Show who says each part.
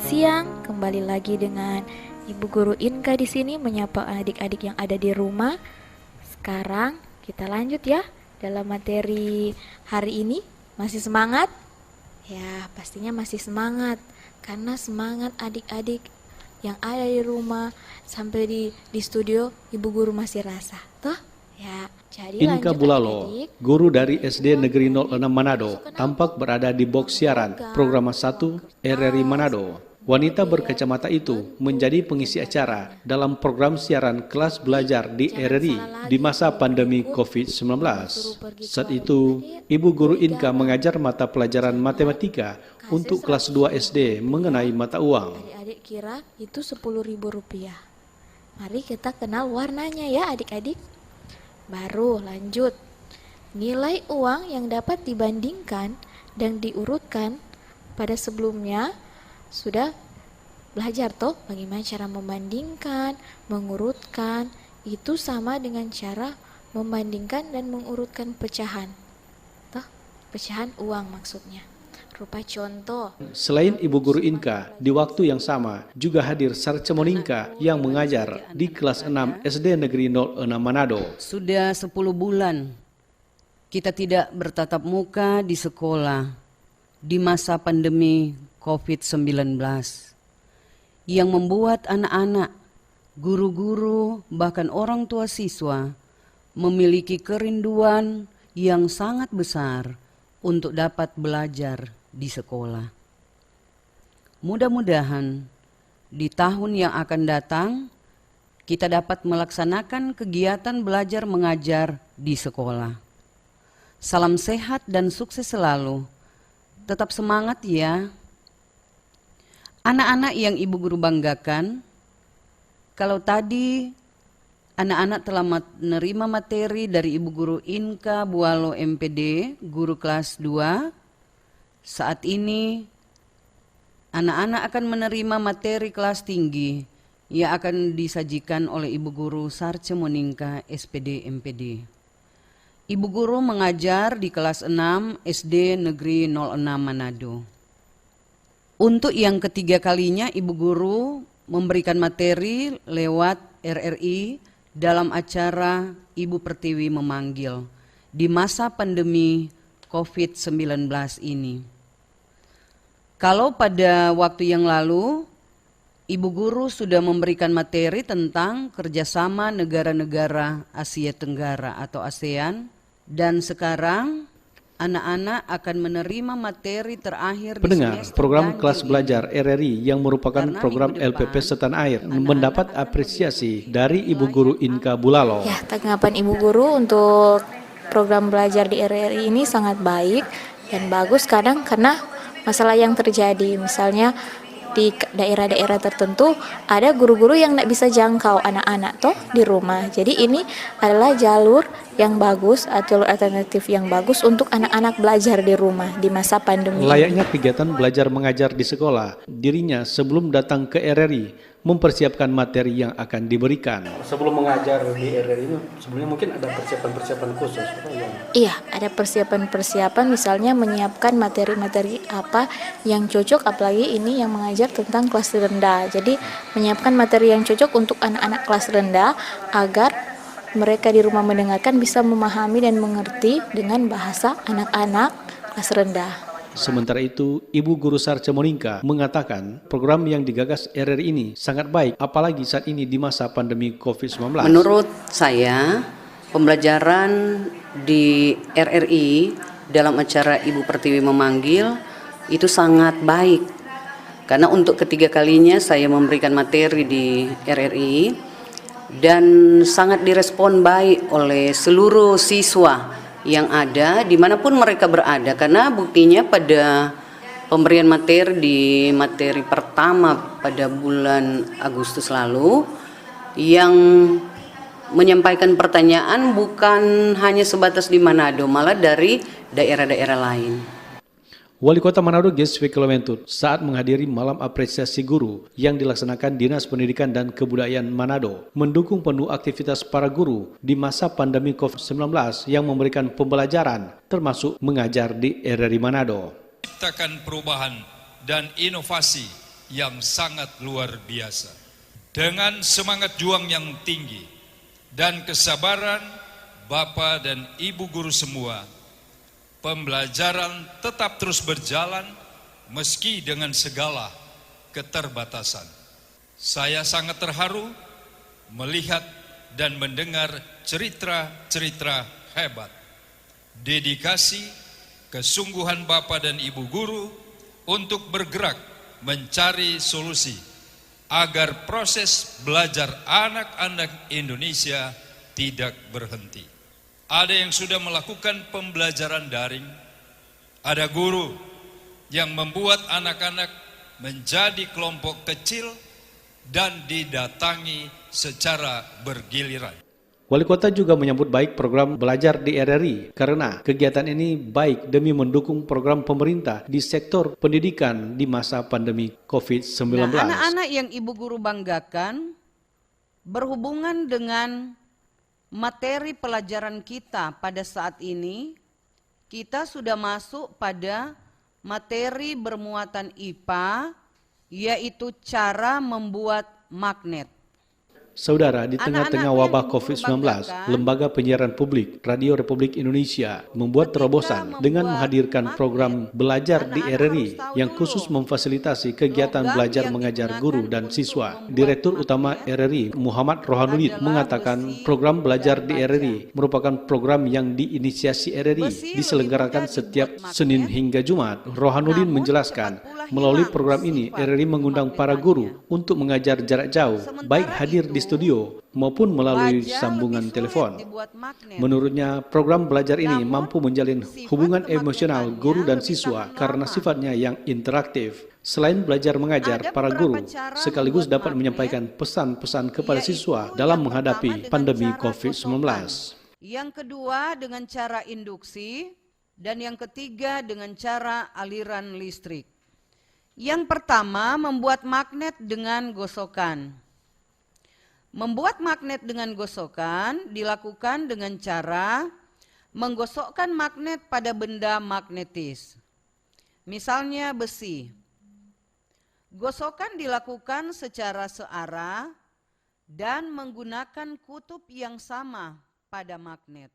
Speaker 1: Selamat siang, kembali lagi dengan Ibu Guru Inka di sini menyapa adik-adik yang ada di rumah. Sekarang kita lanjut ya dalam materi hari ini. Masih semangat? Ya, pastinya masih semangat. Karena semangat adik-adik yang ada di rumah sampai di studio Ibu Guru masih rasa. Toh? Ya, jadi
Speaker 2: Inka
Speaker 1: lanjut
Speaker 2: Bulalo,
Speaker 1: adik-adik.
Speaker 2: guru dari SD Negeri 06 Manado, tampak berada di box siaran program 1 RRI Manado. Wanita berkacamata itu menjadi pengisi acara dalam program siaran kelas belajar di RRI di masa pandemi COVID-19. Saat itu, Ibu Guru Inka mengajar mata pelajaran matematika untuk kelas 2 SD mengenai mata uang.
Speaker 1: Adik-adik kira itu Rp10.000. Mari kita kenal warnanya ya adik-adik. Baru lanjut. Nilai uang yang dapat dibandingkan dan diurutkan pada sebelumnya sudah belajar toh bagaimana cara membandingkan, mengurutkan. Itu sama dengan cara membandingkan dan mengurutkan pecahan. Toh, pecahan uang maksudnya. Rupa contoh.
Speaker 2: Selain Ibu Guru Inka, di waktu yang sama juga hadir Sarce Monika yang mengajar di kelas 6 SD Negeri 06 Manado.
Speaker 3: Sudah 10 bulan kita tidak bertatap muka di sekolah di masa pandemi COVID-19 yang membuat anak-anak, guru-guru, bahkan orang tua siswa memiliki kerinduan yang sangat besar untuk dapat belajar di sekolah. Mudah-mudahan di tahun yang akan datang kita dapat melaksanakan kegiatan belajar mengajar di sekolah. Salam sehat dan sukses selalu. Tetap semangat ya. Anak-anak yang Ibu Guru banggakan, kalau tadi anak-anak telah menerima materi dari Ibu Guru Inka Bulalo MPD, guru kelas 2, saat ini anak-anak akan menerima materi kelas tinggi yang akan disajikan oleh Ibu Guru Sarce Monika SPD MPD. Ibu Guru mengajar di kelas 6 SD Negeri 06 Manado. Untuk yang ketiga kalinya Ibu Guru memberikan materi lewat RRI dalam acara Ibu Pertiwi Memanggil di masa pandemi COVID-19 ini. Kalau pada waktu yang lalu, Ibu Guru sudah memberikan materi tentang kerjasama negara-negara Asia Tenggara atau ASEAN, dan sekarang anak-anak akan menerima materi terakhir
Speaker 2: Pendengar,
Speaker 3: di semester
Speaker 2: program
Speaker 3: ganjil
Speaker 2: kelas
Speaker 3: ini.
Speaker 2: belajar RRI yang merupakan
Speaker 3: Karena
Speaker 2: program
Speaker 3: minggu depan,
Speaker 2: LPP Setanah Air
Speaker 3: anak-anak
Speaker 2: mendapat
Speaker 3: akan
Speaker 2: apresiasi dari Ibu Guru Inka Bulalo.
Speaker 1: Ya, tanggapan Ibu Guru untuk program belajar di RRI ini sangat baik dan bagus kadang karena masalah yang terjadi. Misalnya di daerah-daerah tertentu ada guru-guru yang tidak bisa jangkau anak-anak toh di rumah. Jadi ini adalah jalur yang bagus atau jalur alternatif yang bagus untuk anak-anak belajar di rumah di masa pandemi.
Speaker 2: Layaknya kegiatan belajar mengajar di sekolah, dirinya sebelum datang ke RRI mempersiapkan materi yang akan diberikan.
Speaker 4: Sebelum mengajar di RRI ini, sebelumnya mungkin ada persiapan-persiapan khusus.
Speaker 1: Iya, ada persiapan-persiapan misalnya menyiapkan materi-materi apa yang cocok, apalagi ini yang mengajar tentang kelas rendah. Jadi menyiapkan materi yang cocok untuk anak-anak kelas rendah agar mereka di rumah mendengarkan bisa memahami dan mengerti dengan bahasa anak-anak kelas rendah.
Speaker 2: Sementara itu, Ibu Guru Sarce Monika mengatakan program yang digagas RRI ini sangat baik, apalagi saat ini di masa pandemi COVID-19.
Speaker 3: Menurut saya, pembelajaran di RRI dalam acara Ibu Pertiwi Memanggil itu sangat baik. Karena untuk ketiga kalinya saya memberikan materi di RRI dan sangat direspon baik oleh seluruh siswa yang ada dimanapun mereka berada, karena buktinya pada pemberian materi di materi pertama pada bulan Agustus lalu yang menyampaikan pertanyaan bukan hanya sebatas di Manado, malah dari daerah-daerah lain.
Speaker 2: Wali Kota Manado Geswe Kilomentut saat menghadiri malam apresiasi guru yang dilaksanakan Dinas Pendidikan dan Kebudayaan Manado mendukung penuh aktivitas para guru di masa pandemi COVID-19 yang memberikan pembelajaran termasuk mengajar di RRI Manado.
Speaker 5: Menciptakan perubahan dan inovasi yang sangat luar biasa. Dengan semangat juang yang tinggi dan kesabaran Bapak dan Ibu guru semua, pembelajaran tetap terus berjalan meski dengan segala keterbatasan. Saya sangat terharu melihat dan mendengar cerita-cerita hebat, dedikasi, kesungguhan Bapak dan Ibu guru untuk bergerak mencari solusi agar proses belajar anak-anak Indonesia tidak berhenti. Ada yang sudah melakukan pembelajaran daring, ada guru yang membuat anak-anak menjadi kelompok kecil dan didatangi secara bergiliran.
Speaker 2: Wali Kota juga menyambut baik program belajar di RRI karena kegiatan ini baik demi mendukung program pemerintah di sektor pendidikan di masa pandemi COVID-19.
Speaker 3: Nah, anak-anak yang Ibu guru banggakan berhubungan dengan materi pelajaran kita pada saat ini, kita sudah masuk pada materi bermuatan IPA, yaitu cara membuat magnet.
Speaker 2: Saudara, di tengah-tengah wabah COVID-19, Lembaga Penyiaran Publik Radio Republik Indonesia membuat terobosan dengan menghadirkan program belajar di RRI yang khusus memfasilitasi kegiatan belajar mengajar guru dan siswa. Direktur Utama RRI Muhammad Rohanudin mengatakan program belajar di RRI merupakan program yang diinisiasi RRI diselenggarakan setiap Senin hingga Jumat. Rohanudin menjelaskan, melalui program ini RRI mengundang para guru untuk mengajar jarak jauh, baik hadir di studio maupun melalui sambungan telepon. Menurutnya, program belajar ini mampu menjalin hubungan emosional guru dan siswa karena sifatnya yang interaktif. Selain belajar mengajar, para guru sekaligus dapat menyampaikan pesan-pesan kepada siswa dalam menghadapi pandemi COVID-19.
Speaker 3: Yang kedua dengan cara induksi dan yang ketiga dengan cara aliran listrik. Yang pertama, membuat magnet dengan gosokan. Membuat magnet dengan gosokan dilakukan dengan cara menggosokkan magnet pada benda magnetis. Misalnya besi. Gosokan dilakukan secara searah dan menggunakan kutub yang sama pada magnet.